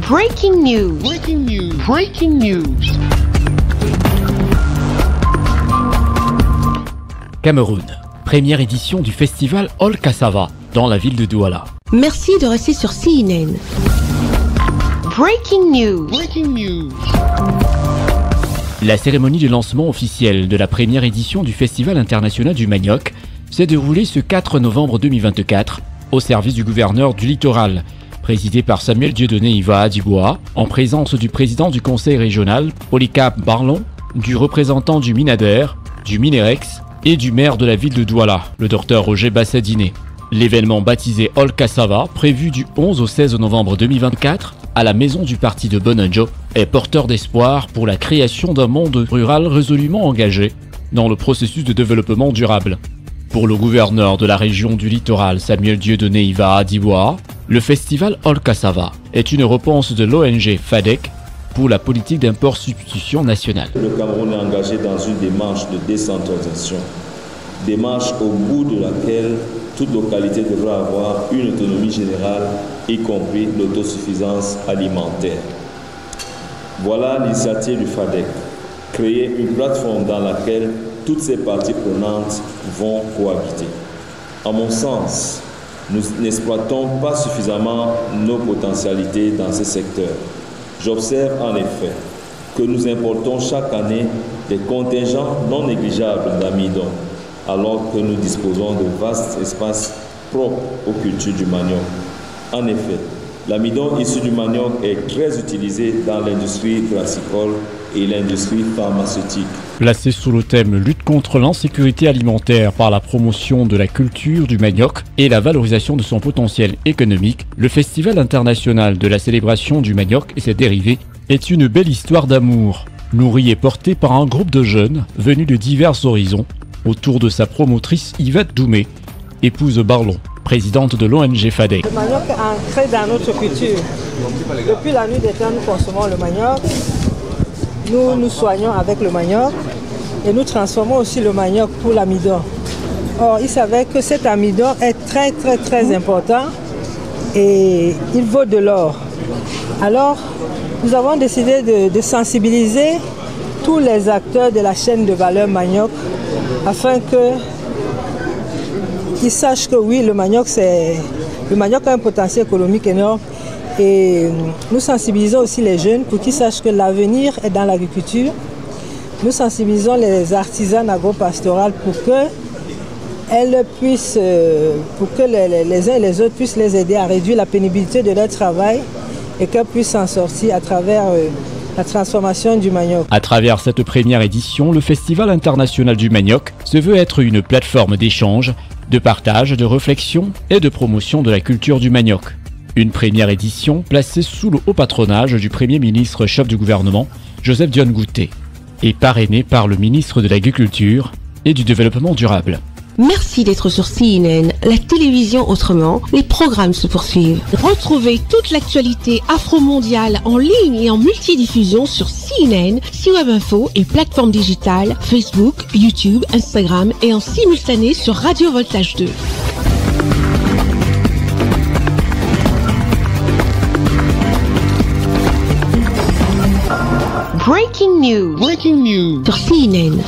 Breaking news. Breaking news. Breaking news. Cameroun. Première édition du festival All Cassava dans la ville de Douala. Merci de rester sur CNN. Breaking news. Breaking news. La cérémonie de lancement officiel de la première édition du Festival international du manioc s'est déroulée ce 4 novembre 2024 au service du gouverneur du littoral, présidé par Samuel Dieudonné Iva Adiboa, en présence du président du conseil régional, Polycarpe Barlon, du représentant du Minader, du Minerex et du maire de la ville de Douala, le docteur Roger Bassadiné. L'événement baptisé All Cassava, prévu du 11 au 16 novembre 2024 à la maison du parti de Bonadjo, est porteur d'espoir pour la création d'un monde rural résolument engagé dans le processus de développement durable. Pour le gouverneur de la région du littoral, Samuel Dieudonné Iva Adiboa, le festival All Cassava est une réponse de l'ONG FADEC pour la politique d'import substitution nationale. Le Cameroun est engagé dans une démarche de décentralisation, démarche au bout de laquelle toute localité devra avoir une autonomie générale, y compris l'autosuffisance alimentaire. Voilà l'initiative du FADEC, créer une plateforme dans laquelle toutes ces parties prenantes vont cohabiter. À mon sens, nous n'exploitons pas suffisamment nos potentialités dans ces secteurs. J'observe en effet que nous importons chaque année des contingents non négligeables d'amidon, alors que nous disposons de vastes espaces propres aux cultures du manioc. En effet, l'amidon issu du manioc est très utilisé dans l'industrie brassicole et l'industrie pharmaceutique. Placé sous le thème lutte contre l'insécurité alimentaire par la promotion de la culture du manioc et la valorisation de son potentiel économique, le Festival international de la célébration du manioc et ses dérivés est une belle histoire d'amour, nourrie et portée par un groupe de jeunes venus de divers horizons, autour de sa promotrice Yvette Doumé, épouse Barlon, présidente de l'ONG FADEC. Le manioc est ancré dans notre culture. Depuis la nuit des temps, nous consommons le manioc, nous nous soignons avec le manioc et nous transformons aussi le manioc pour l'amidon. Or, il s'avère que cet amidon est très important et il vaut de l'or. Alors, nous avons décidé de sensibiliser tous les acteurs de la chaîne de valeur manioc afin qu'ils sachent que oui, le manioc a un potentiel économique énorme. Et nous sensibilisons aussi les jeunes pour qu'ils sachent que l'avenir est dans l'agriculture. Nous sensibilisons les artisans agro-pastorales pour que les uns et les autres puissent les aider à réduire la pénibilité de leur travail et qu'elles puissent s'en sortir à travers la transformation du manioc. À travers cette première édition, le Festival international du manioc se veut être une plateforme d'échange, de partage, de réflexion et de promotion de la culture du manioc. Une première édition placée sous le haut patronage du Premier ministre chef du gouvernement, Joseph Dione Gouté, et parrainée par le ministre de l'Agriculture et du Développement durable. Merci d'être sur CNN, la télévision autrement. Les programmes se poursuivent. Retrouvez toute l'actualité afro-mondiale en ligne et en multidiffusion sur CNN, C-Web Info et plateformes digitales, Facebook, YouTube, Instagram et en simultané sur Radio Voltage 2. Breaking news. Breaking news. Sur CNN.